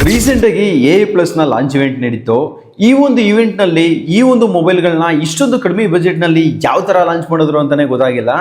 Recent ಆಗಿ AI+ ನ launch event ನಡೀತು. ಈ ಒಂದು ಇವೆಂಟ್ ನಲ್ಲಿ ಈ ಒಂದು ಮೊಬೈಲ್ಗಳನ್ನ ಇಷ್ಟೊಂದು ಕಡಿಮೆ ಬಜೆಟ್ ನಲ್ಲಿ ಯಾವ ತರ ಲಾಂಚ್ ಮಾಡಿದ್ರು ಅಂತಾನೆ ಗೊತ್ತಾಗಿಲ್ಲ.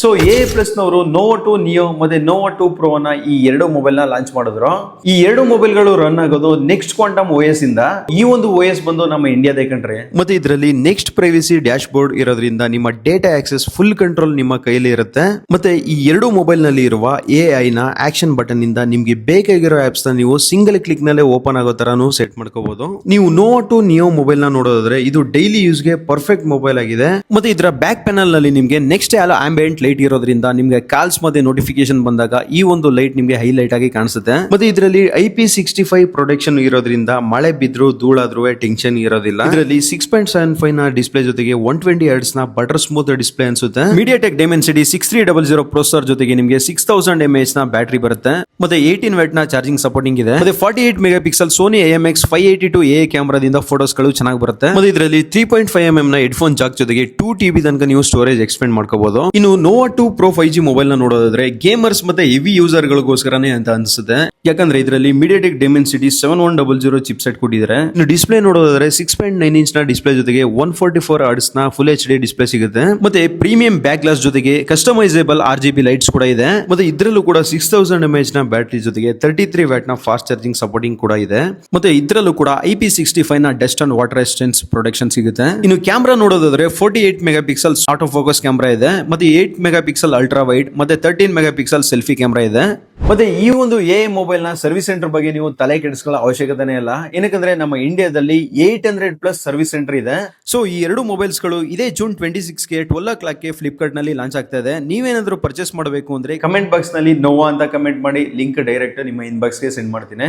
ಸೊ AI+ ನವರು Nova 2 Neo ಮತ್ತೆ Nova 2 Pro ನ ಈ ಎರಡು ಮೊಬೈಲ್ ನ ಲಾಂಚ್ ಮಾಡಿದ್ರು. ಈ ಎರಡು ಮೊಬೈಲ್ಗಳು ರನ್ ಆಗೋದು ನೆಕ್ಸ್ಟ್ ಕ್ವಾಂಟಮ್ OS ಇಂದ. ಈ ಒಂದು OS ಬಂದು ನಮ್ಮ ಇಂಡಿಯಾದ ಕಂಟ್ರಿ. ಮತ್ತೆ ಇದರಲ್ಲಿ ನೆಕ್ಸ್ಟ್ ಪ್ರೈವಸಿ ಡ್ಯಾಶ್ ಬೋರ್ಡ್ ಇರೋದ್ರಿಂದ ನಿಮ್ಮ ಡೇಟಾ ಆಕ್ಸೆಸ್ ಫುಲ್ ಕಂಟ್ರೋಲ್ ನಿಮ್ಮ ಕೈಯಲ್ಲಿ ಇರುತ್ತೆ. ಮತ್ತೆ ಈ ಎರಡು ಮೊಬೈಲ್ ನಲ್ಲಿ ಇರುವ AI ನ ಆಕ್ಷನ್ ಬಟನ್ ಇಂದ ನಿಮ್ಗೆ ಬೇಕಾಗಿರೋ ಆಪ್ಸ್ ನ ನೀವು ಸಿಂಗಲ್ ಕ್ಲಿಕ್ ನಲ್ಲೇ ಓಪನ್ ಆಗೋ ತರಾನು ಸೆಟ್ ಮಾಡ್ಕೋಬಹುದು. ನೀವು Nova 2 Neo ಮೊಬೈಲ್ ನ ನೋಡೋದಾದ್ರೆ ಇದು ಡೈಲಿ ಯೂಸ್ ಗೆ ಪರ್ಫೆಕ್ಟ್ ಮೊಬೈಲ್ ಆಗಿದೆ. ಮತ್ತೆ ಇದರ ಬ್ಯಾಕ್ ಪ್ಯಾನಲ್ ನಲ್ಲಿ ನಿಮ್ಗೆ ನೆಕ್ಸ್ಟ್ ಹ್ಯಾಲೋ ಆಂಬಿಯೆಂಟ್ ಲೈಟ್ ಇರೋದ್ರಿಂದ ನಿಮ್ಗೆ ಕಾಲ್ಸ್ ಮತ್ತೆ ನೋಟಿಫಿಕೇಶನ್ ಬಂದಾಗ ಈ ಒಂದು ಲೈಟ್ ನಿಮ್ಗೆ ಹೈಲೈಟ್ ಆಗಿ ಕಾಣಿಸುತ್ತೆ. ಮತ್ತೆ ಇದರಲ್ಲಿ IP65 ಪ್ರೊಟೆಕ್ಷನ್ ಇರೋದ್ರಿಂದ ಮಳೆ ಬಿದ್ರು ಧೂಳಾದ್ರೂ ಟೆನ್ಷನ್ ಇರೋದಿಲ್ಲ. ಇದರಲ್ಲಿ 6.75 ನ ಡಿಸ್ಪ್ಲೇ ಜೊತೆಗೆ 120 Hz ನ ಬಟರ್ ಸ್ಮೂತ್ ಡಿಸ್ಪ್ಲೇ ಅನ್ಸುತ್ತೆ. MediaTek Dimensity 6300 ಪ್ರೊಸೆಸರ್ ಜೊತೆಗೆ ನಿಮ್ಗೆ 6000 mAh ನ ಬ್ಯಾಟರಿ ಬರುತ್ತೆ. ಮತ್ತೆ 18 ವ್ಯಾಟ್ ನ ಚಾರ್ಜಿಂಗ್ ಸಪೋರ್ಟಿಂಗ್ ಇದೆ. ಮತ್ತೆ 48 ಮೆಗಾ ಪಿಕ್ಸೆಲ್ ಸೋನಿ IMX582A ಕ್ಯಾಮೆರಾದಿಂದ ಫೋಟೋಸ್ ಗಳು ಚೆನ್ನಾಗಿ ಬರುತ್ತೆ. ಮತ್ತೆ ಇದರಲ್ಲಿ 3.5mm ನ ಹೆಡ್ಫೋನ್ ಜಾಕ್ ಜೊತೆಗೆ 2TB ತನಕ ನೀವು ಸ್ಟೋರೇಜ್ ಎಕ್ಸ್ಪೆಂಡ್ ಮಾಡ್ಕೋಬಹುದು. ಇನ್ನು Nova 2 Pro 5G ಮೊಬೈಲ್ ನ ನೋಡೋದಾದ್ರೆ ಗೇಮರ್ಸ್ ಮತ್ತೆ ಹೆವಿ ಯೂಸರ್ ಗಳಿಗೋಸ್ಕರನೇ ಅಂತ ಅನ್ಸುತ್ತೆ. ಯಾಕಂದ್ರೆ ಇದರಲ್ಲಿ MediaTek Dimensity 7100 ಚಿಪ್ಸೆಟ್ ಕೊಟ್ಟಿದ್ದಾರೆ. ಇನ್ನು ಡಿಸ್ಪ್ಲೇ ನೋಡೋದಾದ್ರೆ 6.9 ಇಂಚ್ ನ ಡಿಸ್ಪ್ಲೇ ಜೊತೆಗೆ 144 Hz ನ ಫುಲ್ HD ಡಿಸ್ಪ್ಲೇ ಸಿಗುತ್ತೆ. ಮತ್ತೆ ಪ್ರೀಮಿಯಂ ಬ್ಯಾಕ್ ಗ್ಲಾಸ್ ಜೊತೆಗೆ ಕಸ್ಟಮೈಸೇಬಲ್ RGB ಲೈಟ್ಸ್ ಕೂಡ ಇದೆ. ಮತ್ತೆ ಇದರಲ್ಲೂ ಕೂಡ 6000 mAh ನ ಬ್ಯಾಟರಿ ಜೊತೆಗೆ 33 ವ್ಯಾಟ್ ನ ಫಾಸ್ಟ್ ಚಾರ್ಜಿಂಗ್ ಸಪೋರ್ಟಿಂಗ್ ಕೂಡ ಇದೆ. ಮತ್ತೆ ಇದರಲ್ಲೂ ಕೂಡ IP65 ನ dust and water resistance protection ಸಿಗುತ್ತೆ. ಇನ್ನು ಕ್ಯಾಮೆರಾ ನೋಡೋದಾದ್ರೆ 48 mega pixel auto focus camera ಇದೆ. ಮತ್ತೆ 8 ಮೆಗಾ ಪಿಕ್ಸೆಲ್ ಅಲ್ಟ್ರಾ ವೈಡ್ ಮತ್ತೆ 13 ಮೆಗಾ ಪಿಕ್ಸೆಲ್ ಸೆಲ್ಫಿ ಕ್ಯಾಮೆರಾ ಇದೆ. ಮತ್ತೆ ಈ ಒಂದು AI ಮೊಬೈಲ್ ನ ಸರ್ವಿಸ್ ಸೆಂಟರ್ ಬಗ್ಗೆ ನೀವು ತಲೆ ಕೆಡಿಸ್ಕೊಳ್ಳೋ ಅವಶ್ಯಕತೆನೇ ಇಲ್ಲ. ಏನಕ್ಕಂದ್ರೆ ನಮ್ಮ ಇಂಡಿಯಾದಲ್ಲಿ 800+ ಸರ್ವಿಸ್ ಸೆಂಟರ್ ಇದೆ. ಸೊ ಈ ಎರಡು ಮೊಬೈಲ್ಸ್ ಗಳು ಇದೇ ಜೂನ್ 26ಗೆ 12 o'clock ಫ್ಲಿಪ್ಕಾರ್ಟ್ ನಲ್ಲಿ ಲಾಂಚ್ ಆಗ್ತಾ ಇದೆ. ನೀವೇನಾದ್ರೂ ಪರ್ಚೇಸ್ ಮಾಡಬೇಕು ಅಂದ್ರೆ ಕಮೆಂಟ್ ಬಾಕ್ಸ್ ನಲ್ಲಿ ನೋವಾ ಅಂತ ಕಮೆಂಟ್ ಮಾಡಿ, ಲಿಂಕ್ ಡೈರೆಕ್ಟ್ ನಿಮ್ಮ ಇನ್ಬಾಕ್ಸ್ ಗೆ ಸೆಂಡ್ ಮಾಡ್ತೀನಿ.